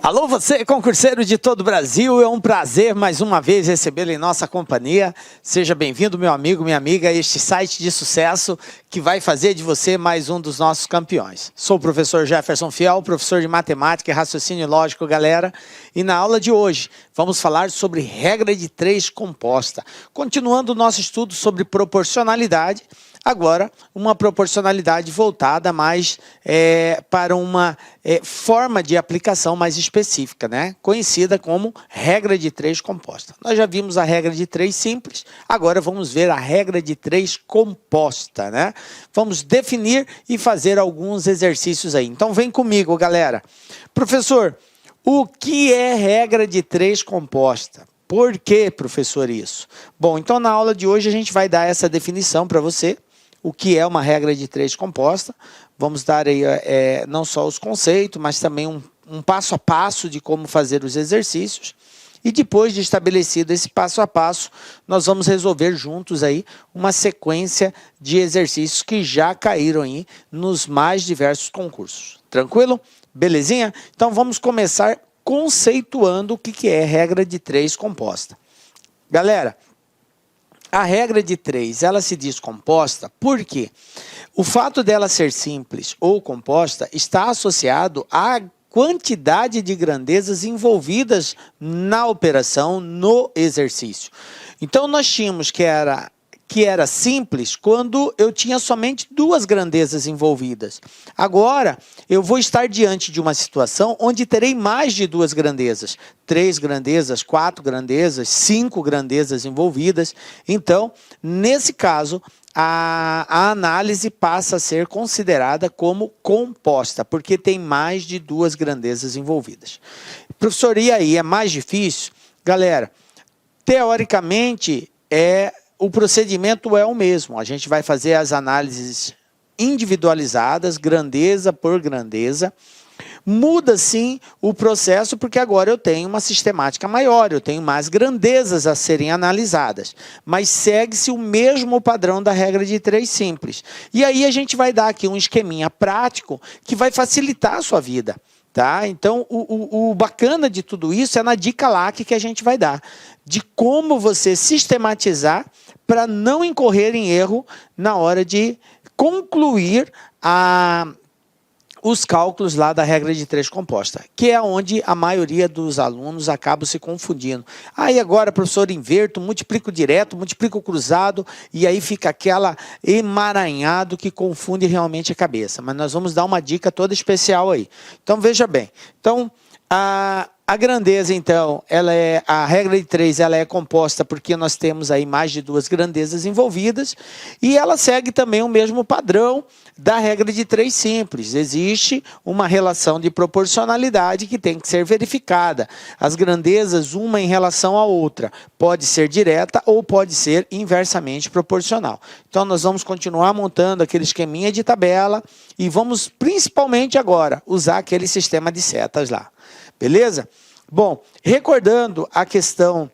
Alô, você, concurseiro de todo o Brasil, é um prazer mais uma vez recebê-lo em nossa companhia. Seja bem-vindo, meu amigo, minha amiga, a este site de sucesso que vai fazer de você mais um dos nossos campeões. Sou o professor Jefferson Fiel, professor de matemática e raciocínio lógico, galera. E na aula de hoje, vamos falar sobre regra de 3 composta. Continuando o nosso estudo sobre proporcionalidade, agora, uma proporcionalidade voltada mais para uma forma de aplicação mais específica, né? Conhecida como regra de 3 composta. Nós já vimos a regra de 3 simples, agora vamos ver a regra de 3 composta, né? Vamos definir e fazer alguns exercícios aí. Então, vem comigo, galera. Professor, o que é regra de 3 composta? Por que, professor, isso? Bom, então na aula de hoje a gente vai dar essa definição para você. O que é uma regra de 3 composta. Vamos dar aí não só os conceitos, mas também um passo a passo de como fazer os exercícios. E depois de estabelecido esse passo a passo, nós vamos resolver juntos aí uma sequência de exercícios que já caíram aí nos mais diversos concursos. Tranquilo? Belezinha? Então vamos começar conceituando o que é regra de 3 composta. Galera, a regra de 3, ela se diz composta porque o fato dela ser simples ou composta está associado à quantidade de grandezas envolvidas na operação, no exercício. Então, nós tínhamos que era simples quando eu tinha somente 2 grandezas envolvidas. Agora, eu vou estar diante de uma situação onde terei mais de 2 grandezas. 3 grandezas, 4 grandezas, 5 grandezas envolvidas. Então, nesse caso, a análise passa a ser considerada como composta, porque tem mais de 2 grandezas envolvidas. Professor, e aí, é mais difícil? Galera, teoricamente, o procedimento é o mesmo. A gente vai fazer as análises individualizadas, grandeza por grandeza. Muda sim o processo, porque agora eu tenho uma sistemática maior, eu tenho mais grandezas a serem analisadas. Mas segue-se o mesmo padrão da regra de 3 simples. E aí a gente vai dar aqui um esqueminha prático que vai facilitar a sua vida. Tá? Então, o bacana de tudo isso é na dica LAC que a gente vai dar, de como você sistematizar para não incorrer em erro na hora de concluir os cálculos lá da regra de 3 composta, que é onde a maioria dos alunos acaba se confundindo. Aí agora, professor, inverto, multiplico direto, multiplico cruzado, e aí fica aquela emaranhado que confunde realmente a cabeça. Mas nós vamos dar uma dica toda especial aí. Então, veja bem. Então, a grandeza, então, a regra de 3, ela é composta porque nós temos aí mais de 2 grandezas envolvidas e ela segue também o mesmo padrão da regra de 3 simples. Existe uma relação de proporcionalidade que tem que ser verificada. As grandezas, uma em relação à outra, pode ser direta ou pode ser inversamente proporcional. Então, nós vamos continuar montando aquele esqueminha de tabela e vamos, principalmente agora, usar aquele sistema de setas lá. Beleza? Bom, recordando a questão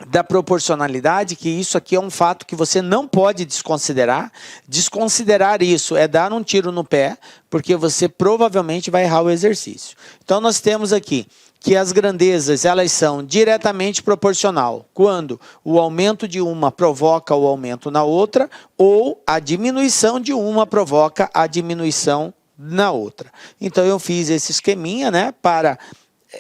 da proporcionalidade, que isso aqui é um fato que você não pode desconsiderar. Desconsiderar isso é dar um tiro no pé, porque você provavelmente vai errar o exercício. Então, nós temos aqui que as grandezas, elas são diretamente proporcional, quando o aumento de uma provoca o aumento na outra, ou a diminuição de uma provoca a diminuição na outra. Então, eu fiz esse esqueminha, né, para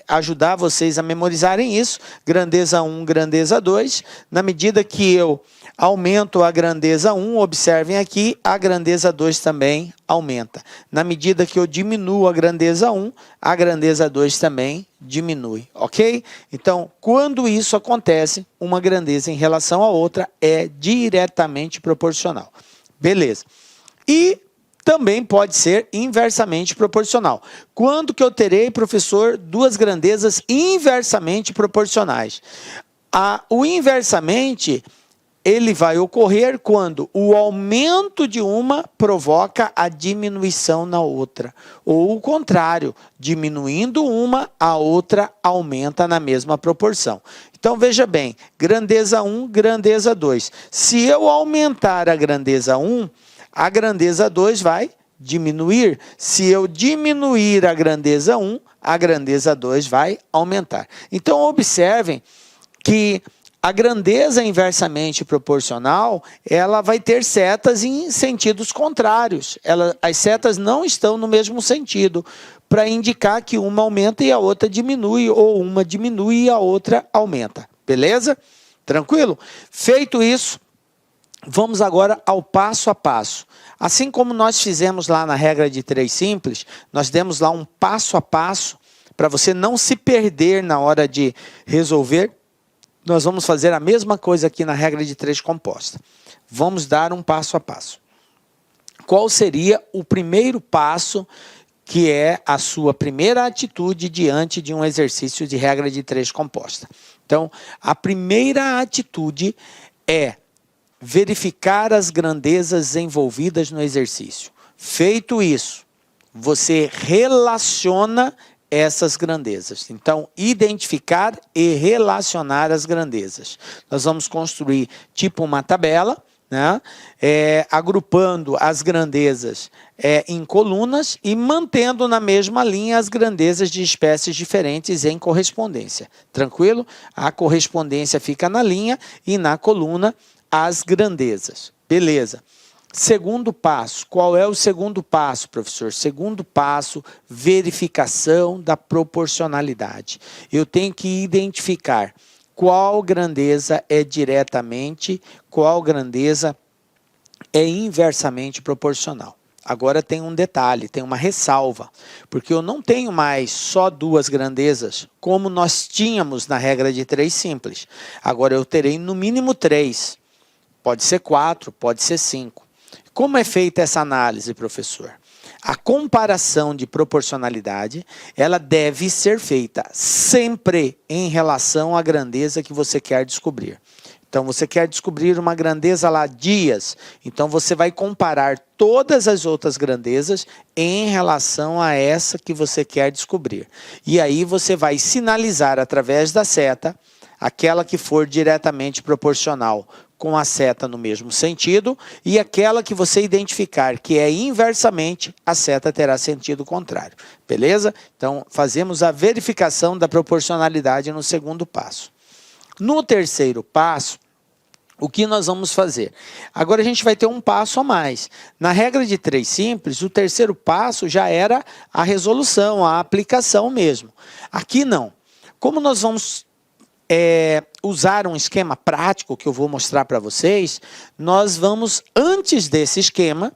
ajudar vocês a memorizarem isso. Grandeza 1, grandeza 2. Na medida que eu aumento a grandeza 1, observem aqui, a grandeza 2 também aumenta. Na medida que eu diminuo a grandeza 1, a grandeza 2 também diminui, ok? Então, quando isso acontece, uma grandeza em relação à outra é diretamente proporcional. Beleza. E também pode ser inversamente proporcional. Quando que eu terei, professor, 2 grandezas inversamente proporcionais? O inversamente, ele vai ocorrer quando o aumento de uma provoca a diminuição na outra. Ou o contrário, diminuindo uma, a outra aumenta na mesma proporção. Então, veja bem, grandeza 1, grandeza 2. Se eu aumentar a grandeza 1, a grandeza 2 vai diminuir. Se eu diminuir a grandeza 1, a grandeza 2 vai aumentar. Então, observem que a grandeza inversamente proporcional, ela vai ter setas em sentidos contrários. As setas não estão no mesmo sentido, para indicar que uma aumenta e a outra diminui, ou uma diminui e a outra aumenta. Beleza? Tranquilo? Feito isso, vamos agora ao passo a passo. Assim como nós fizemos lá na regra de 3 simples, nós demos lá um passo a passo, para você não se perder na hora de resolver. Nós vamos fazer a mesma coisa aqui na regra de 3 composta. Vamos dar um passo a passo. Qual seria o primeiro passo, que é a sua primeira atitude diante de um exercício de regra de 3 composta? Então, a primeira atitude é verificar as grandezas envolvidas no exercício. Feito isso, você relaciona essas grandezas. Então, identificar e relacionar as grandezas. Nós vamos construir tipo uma tabela, né? Agrupando as grandezas em colunas e mantendo na mesma linha as grandezas de espécies diferentes em correspondência. Tranquilo? A correspondência fica na linha e na coluna as grandezas. Beleza. Segundo passo, qual é o segundo passo, professor? Segundo passo, verificação da proporcionalidade. Eu tenho que identificar qual grandeza é diretamente, qual grandeza é inversamente proporcional. Agora tem um detalhe, tem uma ressalva, porque eu não tenho mais só 2 grandezas, como nós tínhamos na regra de 3 simples. Agora eu terei no mínimo 3, pode ser 4, pode ser 5. Como é feita essa análise, professor? A comparação de proporcionalidade, ela deve ser feita sempre em relação à grandeza que você quer descobrir. Então, você quer descobrir uma grandeza lá, dias. Então, você vai comparar todas as outras grandezas em relação a essa que você quer descobrir. E aí, você vai sinalizar através da seta, aquela que for diretamente proporcional com a seta no mesmo sentido, e aquela que você identificar que é inversamente, a seta terá sentido contrário. Beleza? Então, fazemos a verificação da proporcionalidade no segundo passo. No terceiro passo, o que nós vamos fazer? Agora a gente vai ter um passo a mais. Na regra de 3 simples, o terceiro passo já era a resolução, a aplicação mesmo. Aqui não. Como nós vamos usar um esquema prático que eu vou mostrar para vocês, nós vamos, antes desse esquema,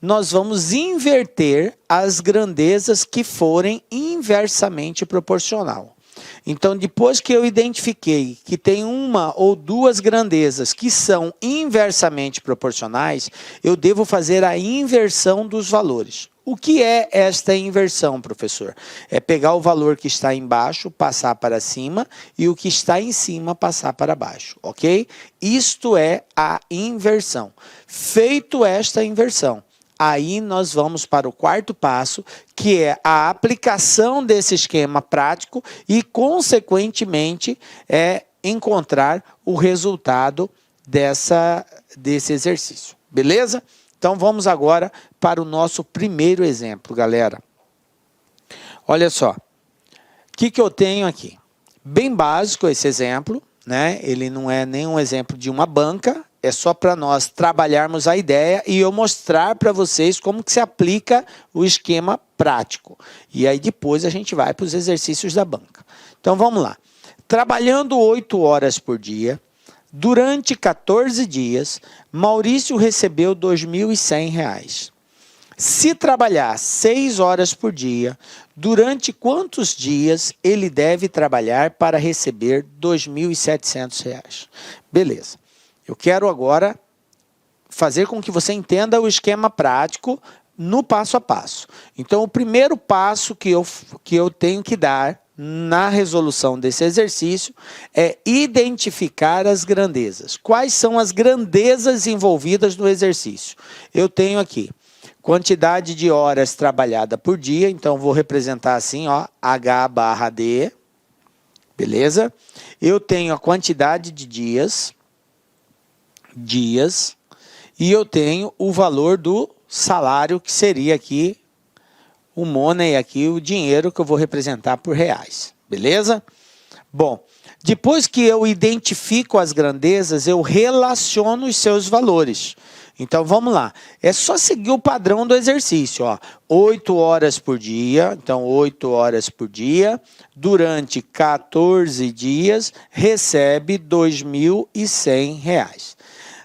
nós vamos inverter as grandezas que forem inversamente proporcional. Então, depois que eu identifiquei que tem uma ou 2 grandezas que são inversamente proporcionais, eu devo fazer a inversão dos valores. O que é esta inversão, professor? É pegar o valor que está embaixo, passar para cima, e o que está em cima, passar para baixo, ok? Isto é a inversão. Feito esta inversão, aí nós vamos para o quarto passo, que é a aplicação desse esquema prático e, consequentemente, encontrar o resultado desse exercício. Beleza? Então, vamos agora para o nosso primeiro exemplo, galera. Olha só. O que eu tenho aqui? Bem básico esse exemplo, né? Ele não é nenhum exemplo de uma banca, é só para nós trabalharmos a ideia e eu mostrar para vocês como que se aplica o esquema prático. E aí depois a gente vai para os exercícios da banca. Então, vamos lá. Trabalhando 8 horas por dia, durante 14 dias, Maurício recebeu R$ 2.100. Se trabalhar 6 horas por dia, durante quantos dias ele deve trabalhar para receber R$ 2.700? Beleza. Eu quero agora fazer com que você entenda o esquema prático no passo a passo. Então, o primeiro passo que eu tenho que dar na resolução desse exercício é identificar as grandezas. Quais são as grandezas envolvidas no exercício? Eu tenho aqui quantidade de horas trabalhada por dia, então vou representar assim, ó, H barra D, beleza? Eu tenho a quantidade de dias, e eu tenho o valor do salário, que seria aqui o money aqui, o dinheiro que eu vou representar por reais, beleza? Bom, depois que eu identifico as grandezas, eu relaciono os seus valores. Então, vamos lá. É só seguir o padrão do exercício, ó. 8 horas por dia, então 8 horas por dia, durante 14 dias, recebe R$ 2.100.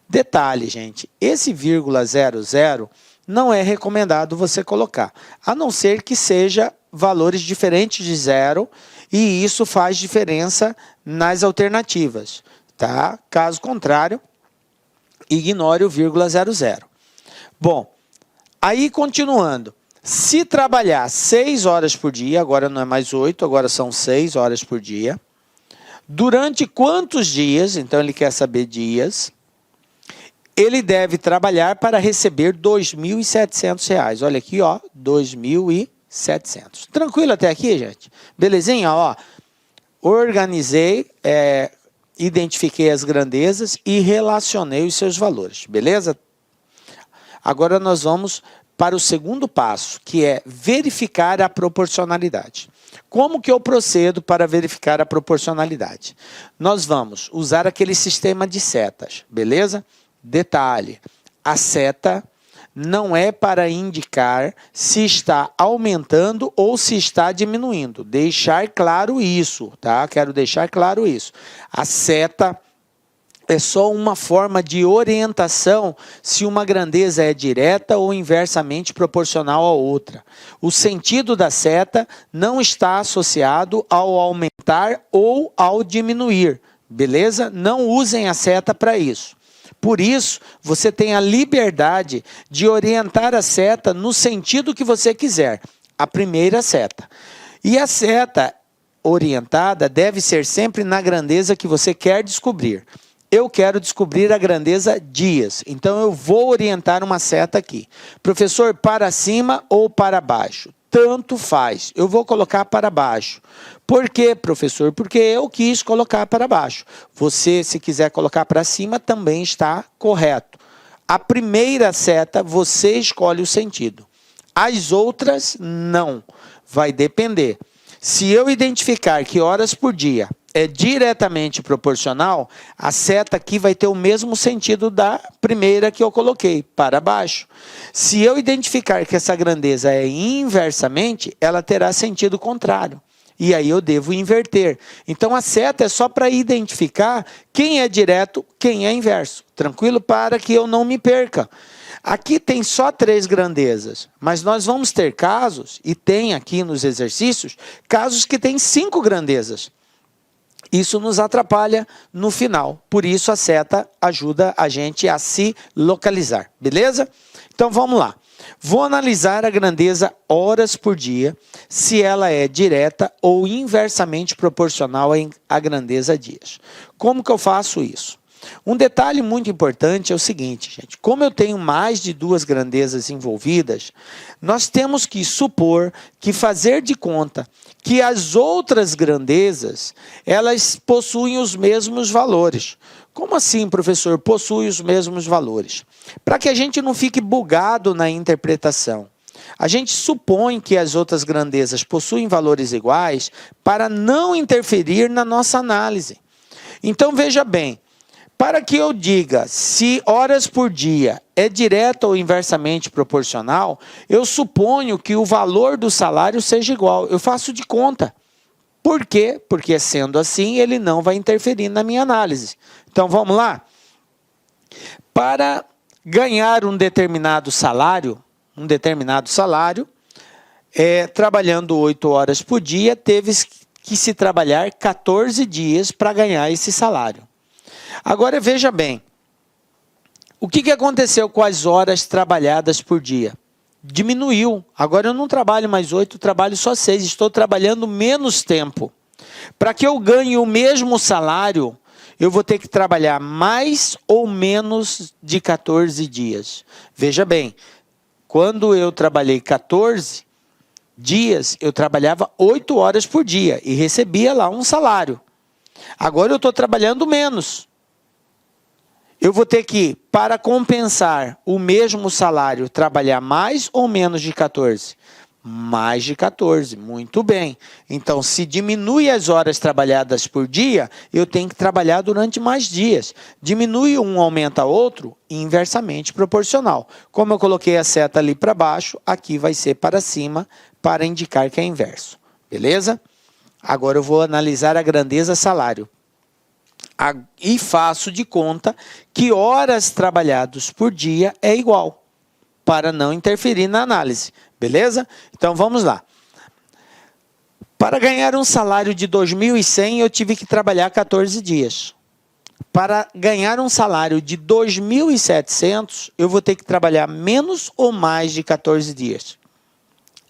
Detalhe, gente, esse vírgula 00 não é recomendado você colocar, a não ser que seja valores diferentes de zero, e isso faz diferença nas alternativas, tá? Caso contrário, ignore o vírgula 00. Bom, aí continuando, se trabalhar 6 horas por dia, agora não é mais 8, agora são 6 horas por dia, durante quantos dias, então ele quer saber dias, ele deve trabalhar para receber R$ 2.700. Olha aqui, ó, 2.700. Tranquilo até aqui, gente? Belezinha? Ó, organizei, identifiquei as grandezas e relacionei os seus valores, beleza? Agora nós vamos para o segundo passo, que é verificar a proporcionalidade. Como que eu procedo para verificar a proporcionalidade? Nós vamos usar aquele sistema de setas, beleza? Detalhe, a seta não é para indicar se está aumentando ou se está diminuindo. Deixar claro isso, tá? Quero deixar claro isso. A seta é só uma forma de orientação se uma grandeza é direta ou inversamente proporcional à outra. O sentido da seta não está associado ao aumentar ou ao diminuir, beleza? Não usem a seta para isso. Por isso, você tem a liberdade de orientar a seta no sentido que você quiser. A primeira seta. E a seta orientada deve ser sempre na grandeza que você quer descobrir. Eu quero descobrir a grandeza dias, então eu vou orientar uma seta aqui. Professor, para cima ou para baixo? Tanto faz, eu vou colocar para baixo. Por quê, professor? Porque eu quis colocar para baixo. Você, se quiser colocar para cima, também está correto. A primeira seta, você escolhe o sentido. As outras, não. Vai depender. Se eu identificar que horas por dia é diretamente proporcional, a seta aqui vai ter o mesmo sentido da primeira que eu coloquei, para baixo. Se eu identificar que essa grandeza é inversamente, ela terá sentido contrário. E aí eu devo inverter. Então a seta é só para identificar quem é direto, quem é inverso. Tranquilo? Para que eu não me perca. Aqui tem só 3 grandezas, mas nós vamos ter casos, e tem aqui nos exercícios, casos que tem 5 grandezas. Isso nos atrapalha no final, por isso a seta ajuda a gente a se localizar, beleza? Então vamos lá. Vou analisar a grandeza horas por dia, se ela é direta ou inversamente proporcional à grandeza dias. Como que eu faço isso? Um detalhe muito importante é o seguinte, gente. Como eu tenho mais de 2 grandezas envolvidas, nós temos que supor, que fazer de conta que as outras grandezas, elas possuem os mesmos valores. Como assim, professor? Possui os mesmos valores. Para que a gente não fique bugado na interpretação. A gente supõe que as outras grandezas possuem valores iguais para não interferir na nossa análise. Então, veja bem. Para que eu diga se horas por dia é direta ou inversamente proporcional, eu suponho que o valor do salário seja igual. Eu faço de conta. Por quê? Porque sendo assim, ele não vai interferir na minha análise. Então, vamos lá? Para ganhar um determinado salário, trabalhando 8 horas por dia, teve que se trabalhar 14 dias para ganhar esse salário. Agora veja bem, o que aconteceu com as horas trabalhadas por dia? Diminuiu, agora eu não trabalho mais 8, trabalho só 6, estou trabalhando menos tempo. Para que eu ganhe o mesmo salário, eu vou ter que trabalhar mais ou menos de 14 dias. Veja bem, quando eu trabalhei 14 dias, eu trabalhava 8 horas por dia e recebia lá um salário. Agora eu estou trabalhando menos. Eu vou ter que, para compensar o mesmo salário, trabalhar mais ou menos de 14? Mais de 14, muito bem. Então, se diminui as horas trabalhadas por dia, eu tenho que trabalhar durante mais dias. Diminui um, aumenta outro, inversamente proporcional. Como eu coloquei a seta ali para baixo, aqui vai ser para cima, para indicar que é inverso. Beleza? Agora eu vou analisar a grandeza salário. E faço de conta que horas trabalhadas por dia é igual, para não interferir na análise. Beleza? Então, vamos lá. Para ganhar um salário de 2.100, eu tive que trabalhar 14 dias. Para ganhar um salário de 2.700, eu vou ter que trabalhar menos ou mais de 14 dias.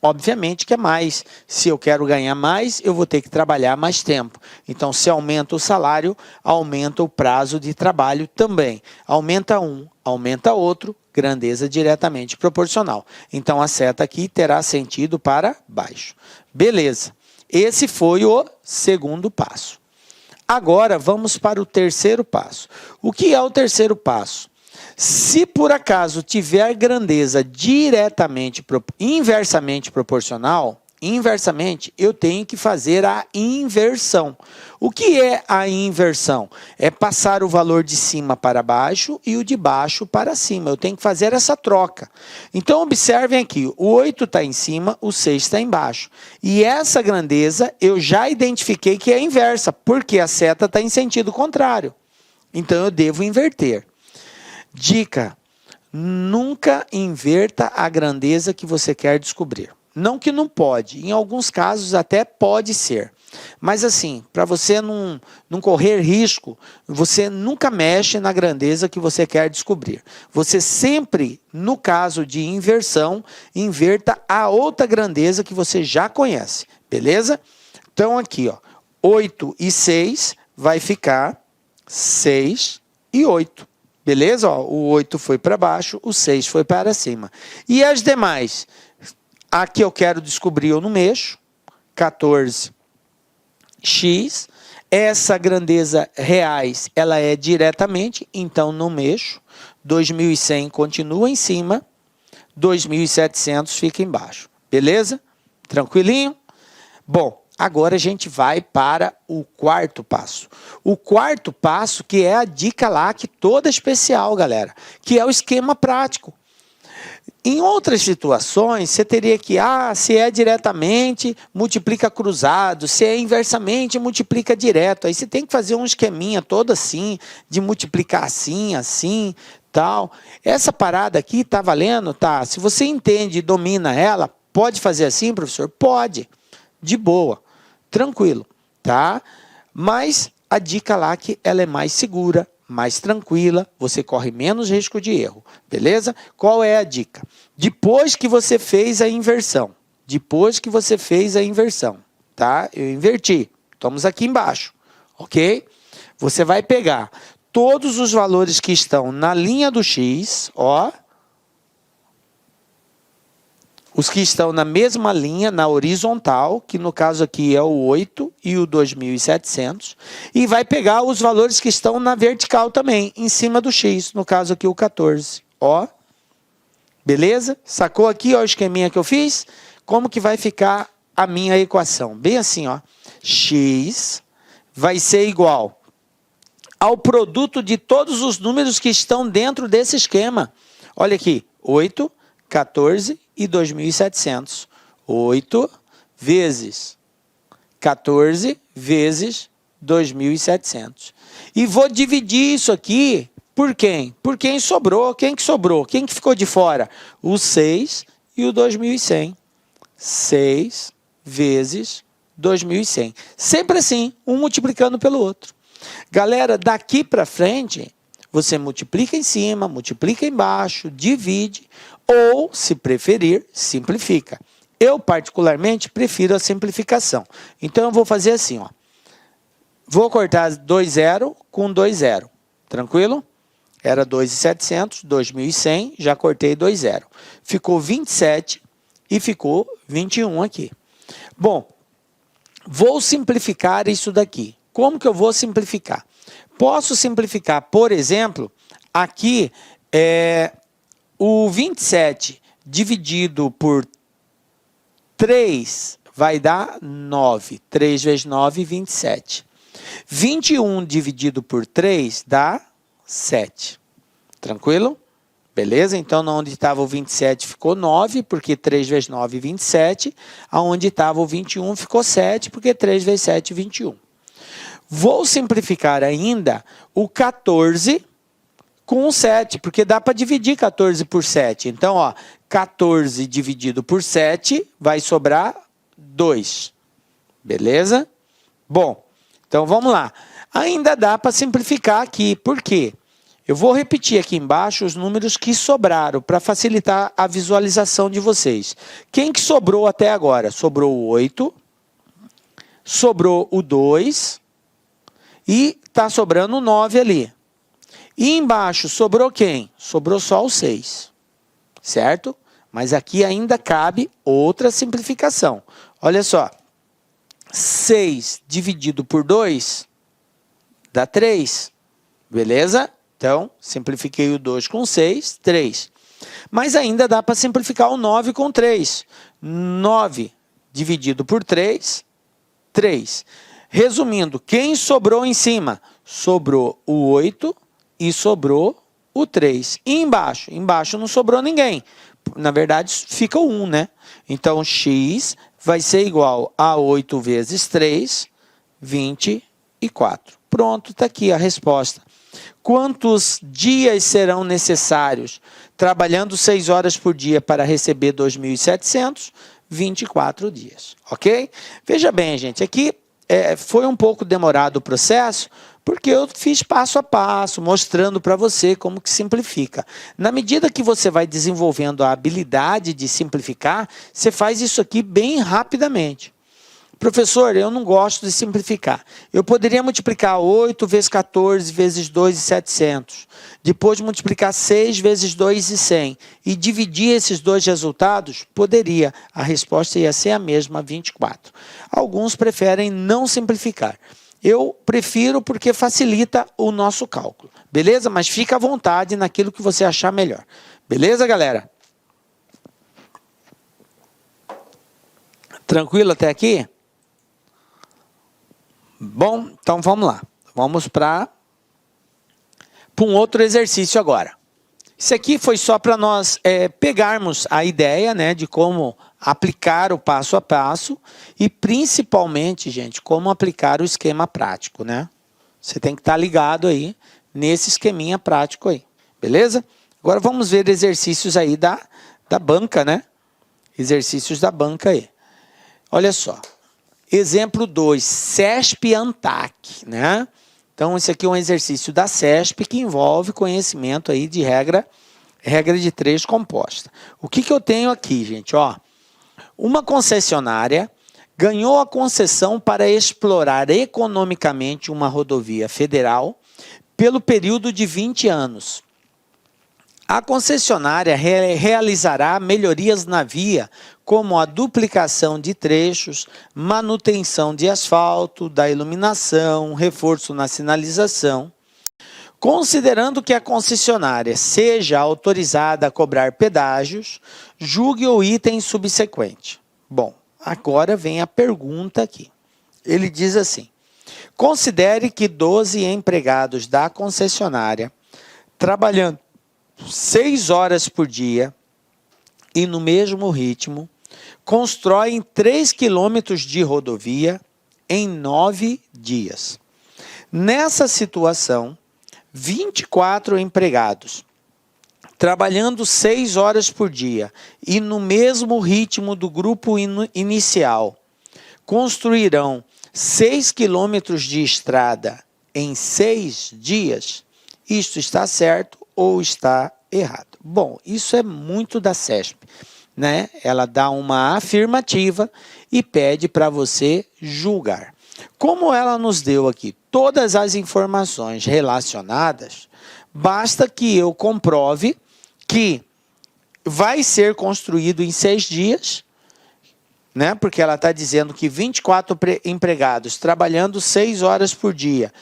Obviamente que é mais. Se eu quero ganhar mais, eu vou ter que trabalhar mais tempo. Então, se aumenta o salário, aumenta o prazo de trabalho também. Aumenta um, aumenta outro, grandeza diretamente proporcional. Então, a seta aqui terá sentido para baixo. Beleza. Esse foi o segundo passo. Agora, vamos para o terceiro passo. O que é o terceiro passo? Se por acaso tiver grandeza inversamente proporcional, eu tenho que fazer a inversão. O que é a inversão? É passar o valor de cima para baixo e o de baixo para cima. Eu tenho que fazer essa troca. Então, observem aqui, o 8 está em cima, o 6 está embaixo. E essa grandeza eu já identifiquei que é inversa, porque a seta está em sentido contrário. Então, eu devo inverter. Dica: nunca inverta a grandeza que você quer descobrir. Não que não pode, em alguns casos até pode ser. Mas assim, para você não correr risco, você nunca mexe na grandeza que você quer descobrir. Você sempre, no caso de inversão, inverta a outra grandeza que você já conhece. Beleza? Então aqui, ó, 8 e 6 vai ficar 6 e 8. Beleza? Ó, o 8 foi para baixo, o 6 foi para cima. E as demais? Aqui eu quero descobrir, eu não mexo. 14x. Essa grandeza reais, ela é diretamente, então não mexo. 2.100 continua em cima. 2.700 fica embaixo. Beleza? Tranquilinho? Bom, agora a gente vai para o quarto passo. O quarto passo, que é a dica lá, que toda especial, galera, que é o esquema prático. Em outras situações, você teria que, se é diretamente, multiplica cruzado, se é inversamente, multiplica direto. Aí você tem que fazer um esqueminha todo assim, de multiplicar assim, assim, tal. Essa parada aqui tá valendo? Tá. Se você entende e domina ela, pode fazer assim, professor? Pode. De boa. Tranquilo, tá? Mas a dica lá que ela é mais segura, mais tranquila, você corre menos risco de erro, beleza? Qual é a dica? Depois que você fez a inversão, tá? Eu inverti, estamos aqui embaixo, ok? Você vai pegar todos os valores que estão na linha do X, ó, os que estão na mesma linha, na horizontal, que no caso aqui é o 8 e o 2.700, e vai pegar os valores que estão na vertical também, em cima do X, no caso aqui o 14. Ó, beleza? Sacou aqui ó, o esqueminha que eu fiz? Como que vai ficar a minha equação? Bem assim, ó, X vai ser igual ao produto de todos os números que estão dentro desse esquema. Olha aqui, 8, 14 e 2.700. 8 vezes 14 vezes 2.700. E vou dividir isso aqui por quem? Por quem sobrou. Quem que sobrou? Quem que ficou de fora? O 6 e o 2.100. 6 vezes 2.100. Sempre assim, um multiplicando pelo outro. Galera, daqui para frente, você multiplica em cima, multiplica embaixo, divide, ou, se preferir, simplifica. Eu, particularmente, prefiro a simplificação. Então, eu vou fazer assim, ó. Vou cortar 2 zero com 2 zero. Tranquilo? Era 2.700, 2.100, já cortei 2 zero. Ficou 27 e ficou 21 aqui. Bom, vou simplificar isso daqui. Como que eu vou simplificar? Posso simplificar, por exemplo, aqui o 27 dividido por 3 vai dar 9. 3 vezes 9, 27. 21 dividido por 3 dá 7. Tranquilo? Beleza? Então, onde estava o 27 ficou 9, porque 3 vezes 9, 27. Aonde estava o 21 ficou 7, porque 3 vezes 7, 21. Vou simplificar ainda o 14 com o 7, porque dá para dividir 14 por 7. Então, ó, 14 dividido por 7 vai sobrar 2. Beleza? Bom, então vamos lá. Ainda dá para simplificar aqui. Por quê? Eu vou repetir aqui embaixo os números que sobraram para facilitar a visualização de vocês. Quem que sobrou até agora? Sobrou o 8, sobrou o 2 e está sobrando o 9 ali. E embaixo sobrou quem? Sobrou só o 6, certo? Mas aqui ainda cabe outra simplificação. Olha só, 6 dividido por 2 dá 3, beleza? Então, simplifiquei o 2 com 6, 3. Mas ainda dá para simplificar o 9 com 3. 9 dividido por 3, 3. Resumindo, quem sobrou em cima? Sobrou o 8 e sobrou o 3. E embaixo? Embaixo não sobrou ninguém. Na verdade, fica o 1, né? Então, x vai ser igual a 8 vezes 3, 24. Pronto, está aqui a resposta. Quantos dias serão necessários trabalhando 6 horas por dia para receber 2.700? 24 dias, ok? Veja bem, gente, aqui foi um pouco demorado o processo, porque eu fiz passo a passo, mostrando para você como que simplifica. Na medida que você vai desenvolvendo a habilidade de simplificar, você faz isso aqui bem rapidamente. Professor, eu não gosto de simplificar. Eu poderia multiplicar 8 vezes 14 vezes 2 e 700. Depois multiplicar 6 vezes 2 e 100. E dividir esses dois resultados? Poderia. A resposta ia ser a mesma, 24. Alguns preferem não simplificar. Eu prefiro porque facilita o nosso cálculo. Beleza? Mas fica à vontade naquilo que você achar melhor. Beleza, galera? Tranquilo até aqui? Bom, então vamos lá. Vamos para um outro exercício agora. Isso aqui foi só para nós pegarmos a ideia, né, de como aplicar o passo a passo e principalmente, gente, como aplicar o esquema prático, né? Você tem que estar ligado aí nesse esqueminha prático aí, beleza? Agora vamos ver exercícios aí da banca, né? Exercícios da banca aí. Olha só. Exemplo 2, CESP-ANTAC, né? Então, esse aqui é um exercício da CESP que envolve conhecimento aí de regra de 3 composta. O que eu tenho aqui, gente? Ó, uma concessionária ganhou a concessão para explorar economicamente uma rodovia federal pelo período de 20 anos. A concessionária realizará melhorias na via, como a duplicação de trechos, manutenção de asfalto, da iluminação, reforço na sinalização. Considerando que a concessionária seja autorizada a cobrar pedágios, julgue o item subsequente. Bom, agora vem a pergunta aqui. Ele diz assim: considere que 12 empregados da concessionária, trabalhando 6 horas por dia e no mesmo ritmo, constroem 3 quilômetros de rodovia em 9 dias. Nessa situação, 24 empregados, trabalhando 6 horas por dia e no mesmo ritmo do grupo inicial, construirão 6 quilômetros de estrada em 6 dias. Isto está certo ou está errado? Bom, isso é muito da CESP, né? Ela dá uma afirmativa e pede para você julgar. Como ela nos deu aqui todas as informações relacionadas, basta que eu comprove que vai ser construído em 6 dias, né? Porque ela está dizendo que 24 empregados trabalhando 6 horas por dia,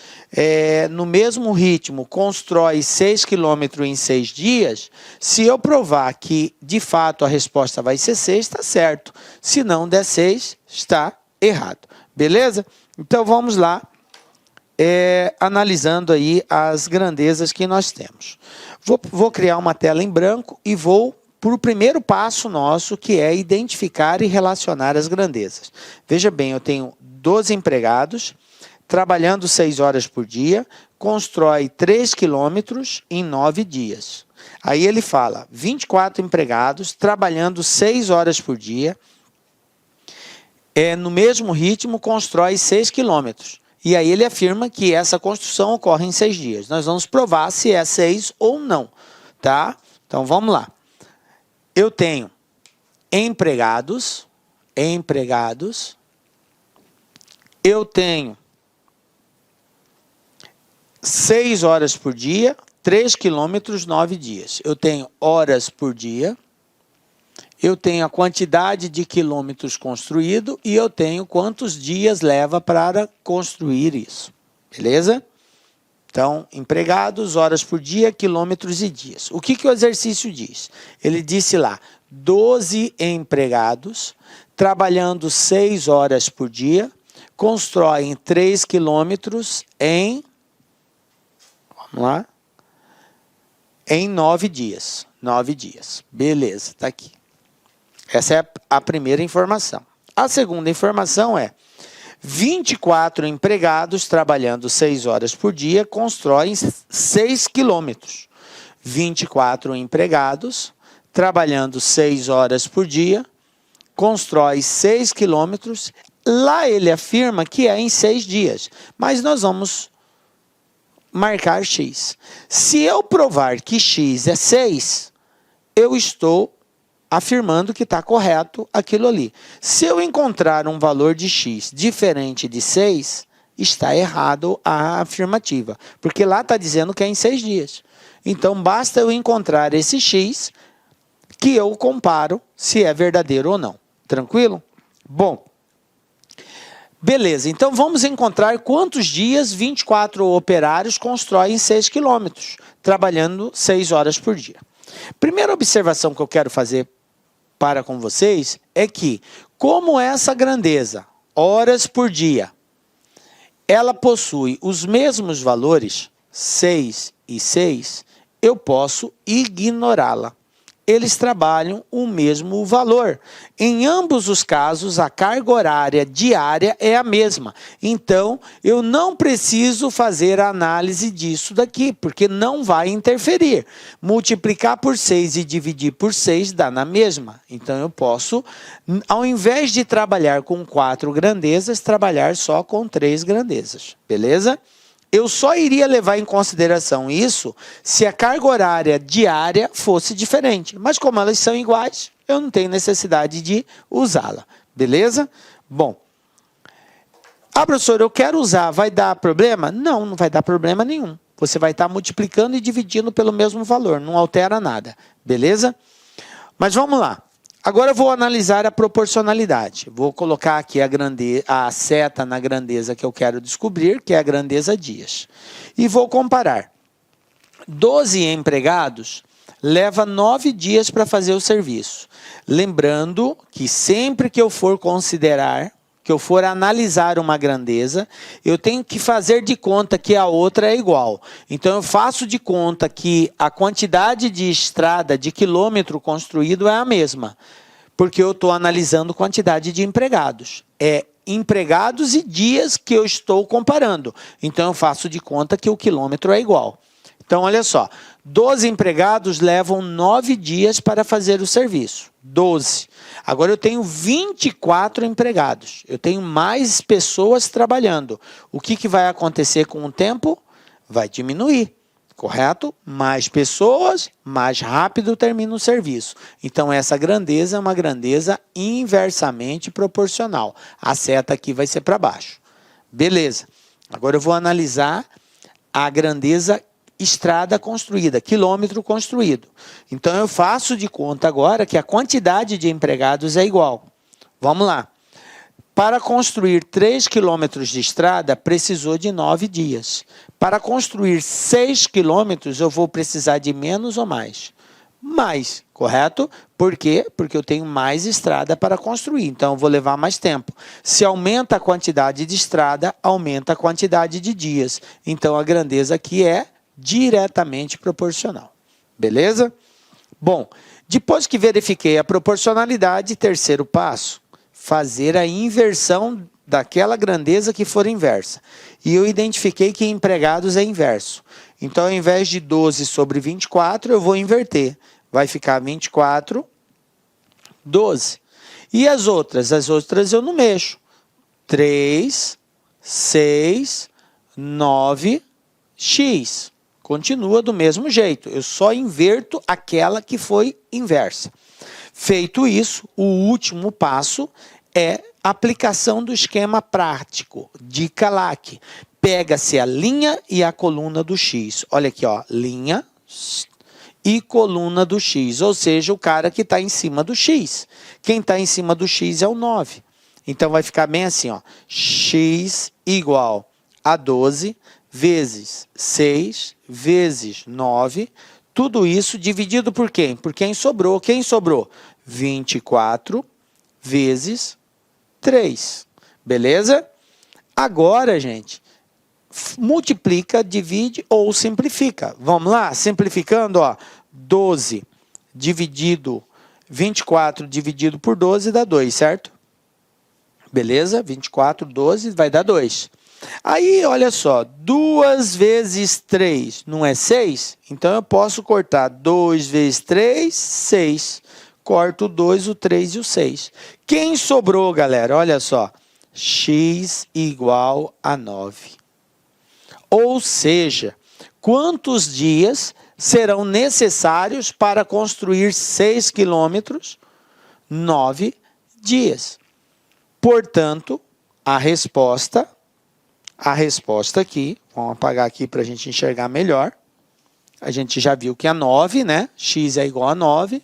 no mesmo ritmo, constrói 6 quilômetros em 6 dias. Se eu provar que, de fato, a resposta vai ser 6, está certo. Se não der 6, está errado. Beleza? Então, vamos lá, analisando aí as grandezas que nós temos. Vou criar uma tela em branco e vou para o primeiro passo nosso, que é identificar e relacionar as grandezas. Veja bem, eu tenho 12 empregados, trabalhando 6 horas por dia, constrói 3 quilômetros em 9 dias. Aí ele fala, 24 empregados, trabalhando 6 horas por dia, no mesmo ritmo, constrói 6 quilômetros. E aí ele afirma que essa construção ocorre em 6 dias. Nós vamos provar se é 6 ou não, tá? Então, vamos lá. Eu tenho empregados, eu tenho 6 horas por dia, 3 quilômetros, 9 dias. Eu tenho horas por dia, eu tenho a quantidade de quilômetros construído e eu tenho quantos dias leva para construir isso, beleza? Então, empregados, horas por dia, quilômetros e dias. O que o exercício diz? Ele disse lá, 12 empregados, trabalhando 6 horas por dia, constroem 3 quilômetros em, vamos lá, em 9 dias. 9 dias. Beleza, está aqui. Essa é a primeira informação. A segunda informação é, 24 empregados trabalhando 6 horas por dia constroem 6 quilômetros. 24 empregados trabalhando 6 horas por dia constrói 6 quilômetros. Lá ele afirma que é em 6 dias, mas nós vamos marcar X. Se eu provar que X é 6, eu estou afirmando que está correto aquilo ali. Se eu encontrar um valor de X diferente de 6, está errado a afirmativa, porque lá está dizendo que é em 6 dias. Então, basta eu encontrar esse X que eu comparo se é verdadeiro ou não. Tranquilo? Bom, beleza. Então, vamos encontrar quantos dias 24 operários constroem 6 quilômetros, trabalhando 6 horas por dia. Primeira observação que eu quero fazer para com vocês é que, como essa grandeza, horas por dia, ela possui os mesmos valores, 6 e 6, eu posso ignorá-la. Eles trabalham o mesmo valor. Em ambos os casos, a carga horária diária é a mesma. Então, eu não preciso fazer a análise disso daqui, porque não vai interferir. Multiplicar por 6 e dividir por 6 dá na mesma. Então, eu posso, ao invés de trabalhar com 4 grandezas, trabalhar só com 3 grandezas. Beleza? Eu só iria levar em consideração isso se a carga horária diária fosse diferente. Mas como elas são iguais, eu não tenho necessidade de usá-la. Beleza? Bom. Professor, eu quero usar. Vai dar problema? Não, não vai dar problema nenhum. Você vai estar multiplicando e dividindo pelo mesmo valor. Não altera nada. Beleza? Mas vamos lá. Agora eu vou analisar a proporcionalidade. Vou colocar aqui a seta na grandeza que eu quero descobrir, que é a grandeza dias. E vou comparar. 12 empregados leva 9 dias para fazer o serviço. Lembrando que sempre que eu for considerar, que eu for analisar uma grandeza, eu tenho que fazer de conta que a outra é igual. Então, eu faço de conta que a quantidade de estrada, de quilômetro construído é a mesma, porque eu estou analisando quantidade de empregados. É empregados e dias que eu estou comparando. Então, eu faço de conta que o quilômetro é igual. Então, olha só, 12 empregados levam 9 dias para fazer o serviço. 12. Agora, eu tenho 24 empregados. Eu tenho mais pessoas trabalhando. O que vai acontecer com o tempo? Vai diminuir, correto? Mais pessoas, mais rápido termina o serviço. Então, essa grandeza é uma grandeza inversamente proporcional. A seta aqui vai ser para baixo. Beleza. Agora, eu vou analisar a grandeza estrada construída, quilômetro construído. Então, eu faço de conta agora que a quantidade de empregados é igual. Vamos lá. Para construir 3 quilômetros de estrada, precisou de 9 dias. Para construir 6 quilômetros, eu vou precisar de menos ou mais? Mais, correto? Por quê? Porque eu tenho mais estrada para construir, então eu vou levar mais tempo. Se aumenta a quantidade de estrada, aumenta a quantidade de dias. Então a grandeza aqui é diretamente proporcional. Beleza? Bom, depois que verifiquei a proporcionalidade, terceiro passo, fazer a inversão daquela grandeza que for inversa. E eu identifiquei que empregados é inverso. Então, ao invés de 12 sobre 24, eu vou inverter. Vai ficar 24, 12. E as outras? As outras eu não mexo. 3, 6, 9, x. Continua do mesmo jeito. Eu só inverto aquela que foi inversa. Feito isso, o último passo é a aplicação do esquema prático. Dica LAC. Pega-se a linha e a coluna do x. Olha aqui, ó, linha e coluna do x, ou seja, o cara que está em cima do x. Quem está em cima do x é o 9. Então, vai ficar bem assim, ó, x igual a 12 vezes 6 vezes 9, tudo isso dividido por quem? Por quem sobrou. Quem sobrou? 24 vezes 3. Beleza? Agora, gente, multiplica, divide ou simplifica. Vamos lá? Simplificando, ó, 12 dividido 24 dividido por 12 dá 2, certo? Beleza? 24, 12 vai dar 2. Aí, olha só, 2 vezes 3 não é 6? Então, eu posso cortar 2 vezes 3, 6. Corto o 2, o 3 e o 6. Quem sobrou, galera? Olha só, x igual a 9. Ou seja, quantos dias serão necessários para construir 6 quilômetros? 9 dias. Portanto, a resposta aqui, vamos apagar aqui para a gente enxergar melhor. A gente já viu que é 9, né? X é igual a 9.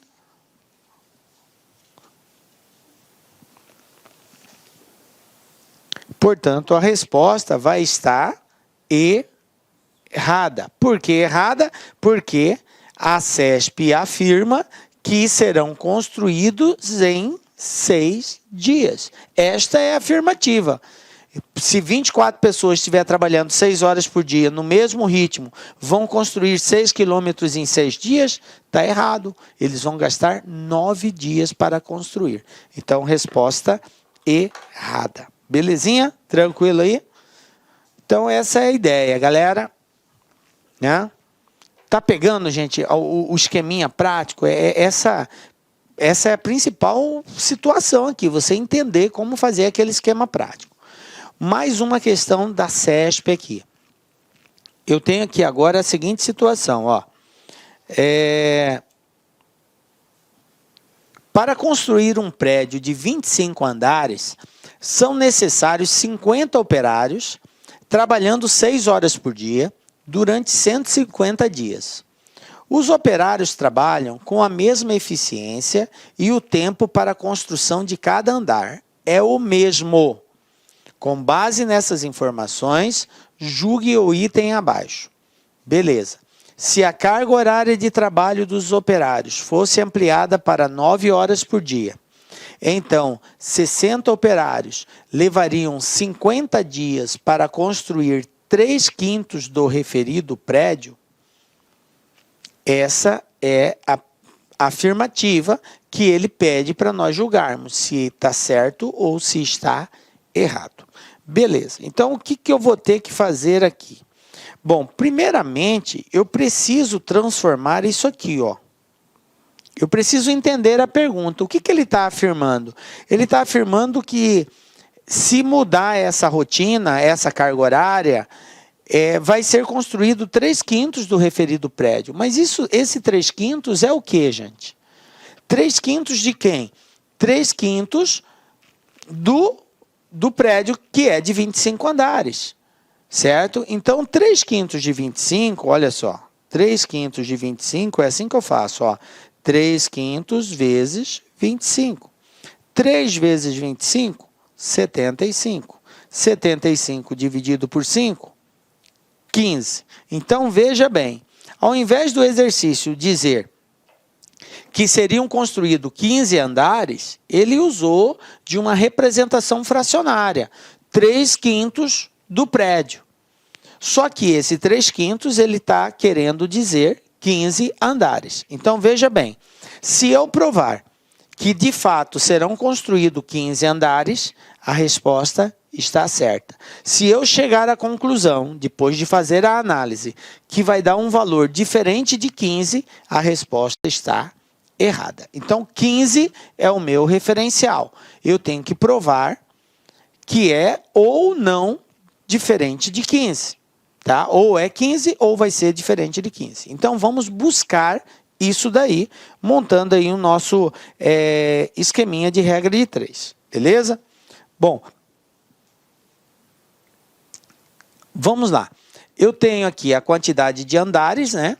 Portanto, a resposta vai estar errada. Por que errada? Porque a CESP afirma que serão construídos em 6 dias. Esta é a afirmativa. Se 24 pessoas estiverem trabalhando 6 horas por dia, no mesmo ritmo, vão construir 6 quilômetros em 6 dias, está errado. Eles vão gastar 9 dias para construir. Então, resposta errada. Belezinha? Tranquilo aí? Então, essa é a ideia, galera. Né? Tá pegando, gente, o esqueminha prático? Essa é a principal situação aqui, você entender como fazer aquele esquema prático. Mais uma questão da CESP aqui. Eu tenho aqui agora a seguinte situação, ó. Para construir um prédio de 25 andares, são necessários 50 operários, trabalhando 6 horas por dia, durante 150 dias. Os operários trabalham com a mesma eficiência e o tempo para a construção de cada andar é o mesmo. Com base nessas informações, julgue o item abaixo. Beleza. Se a carga horária de trabalho dos operários fosse ampliada para 9 horas por dia, então 60 operários levariam 50 dias para construir 3/5 do referido prédio. Essa é a afirmativa que ele pede para nós julgarmos se está certo ou se está errado. Beleza, então o que eu vou ter que fazer aqui? Bom, primeiramente, eu preciso transformar isso aqui, ó. Eu preciso entender a pergunta. O que ele está afirmando? Ele está afirmando que se mudar essa rotina, essa carga horária, vai ser construído 3/5 do referido prédio. Mas esse 3/5 é o que, gente? 3/5 de quem? 3/5 do prédio que é de 25 andares. Certo? Então, 3/5 de 25, olha só. 3/5 de 25 é assim que eu faço, ó. 3/5 vezes 25. 3 vezes 25, 75. 75 dividido por 5, 15. Então, veja bem, ao invés do exercício dizer que seriam construídos 15 andares, ele usou de uma representação fracionária, 3/5 do prédio. Só que esse 3/5 ele está querendo dizer 15 andares. Então, veja bem, se eu provar que de fato serão construídos 15 andares, a resposta está certa. Se eu chegar à conclusão, depois de fazer a análise, que vai dar um valor diferente de 15, a resposta está errada. Então, 15 é o meu referencial. Eu tenho que provar que é ou não diferente de 15. Tá? Ou é 15 ou vai ser diferente de 15. Então, vamos buscar isso daí, montando aí o nosso esqueminha de regra de 3. Beleza? Bom, vamos lá. Eu tenho aqui a quantidade de andares, né?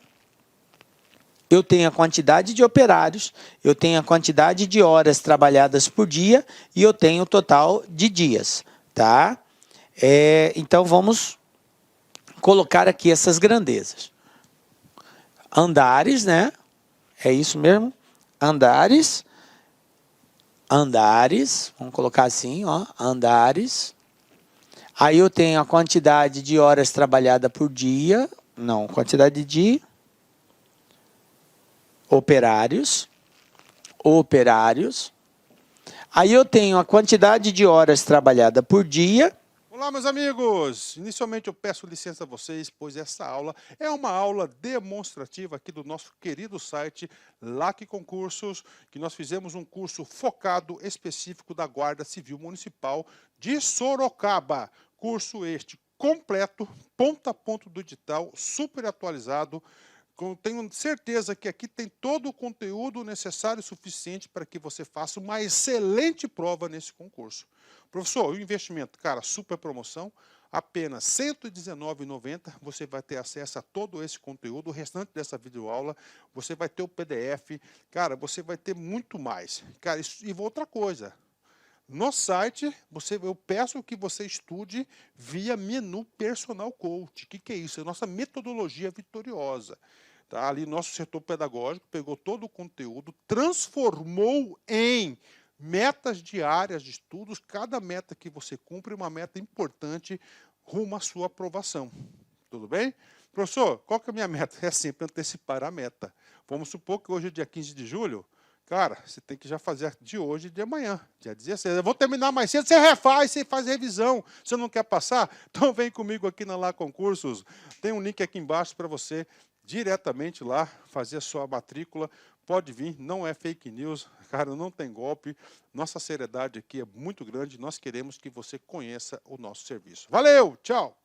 Eu tenho a quantidade de operários, eu tenho a quantidade de horas trabalhadas por dia e eu tenho o total de dias, tá? Então, vamos colocar aqui essas grandezas. Andares, né? É isso mesmo? Andares. Andares. Vamos colocar assim, ó. Andares. Aí eu tenho a quantidade de horas trabalhadas por dia. Não, quantidade de operários. Operários. Aí eu tenho a quantidade de horas trabalhadas por dia. Olá, meus amigos! Inicialmente eu peço licença a vocês, pois essa aula é uma aula demonstrativa aqui do nosso querido site LAC Concursos, que nós fizemos um curso focado específico da Guarda Civil Municipal de Sorocaba. Curso este completo, ponto a ponto do digital, super atualizado. Tenho certeza que aqui tem todo o conteúdo necessário e suficiente para que você faça uma excelente prova nesse concurso. Professor, o investimento, cara, super promoção, apenas R$ 119,90, você vai ter acesso a todo esse conteúdo, o restante dessa videoaula, você vai ter o PDF, cara, você vai ter muito mais. Cara, e outra coisa, no site, eu peço que você estude via menu Personal Coach. O que é isso? É a nossa metodologia vitoriosa. Tá? Ali, nosso setor pedagógico pegou todo o conteúdo, transformou em metas diárias de estudos. Cada meta que você cumpre é uma meta importante rumo à sua aprovação. Tudo bem? Professor, qual que é a minha meta? É sempre antecipar a meta. Vamos supor que hoje é dia 15 de julho. Cara, você tem que já fazer de hoje e de amanhã, dia 16. Eu vou terminar mais cedo, você refaz, você faz revisão. Você não quer passar? Então vem comigo aqui na LAC Concursos. Tem um link aqui embaixo para você diretamente lá fazer a sua matrícula. Pode vir, não é fake news, cara, não tem golpe. Nossa seriedade aqui é muito grande. Nós queremos que você conheça o nosso serviço. Valeu, tchau!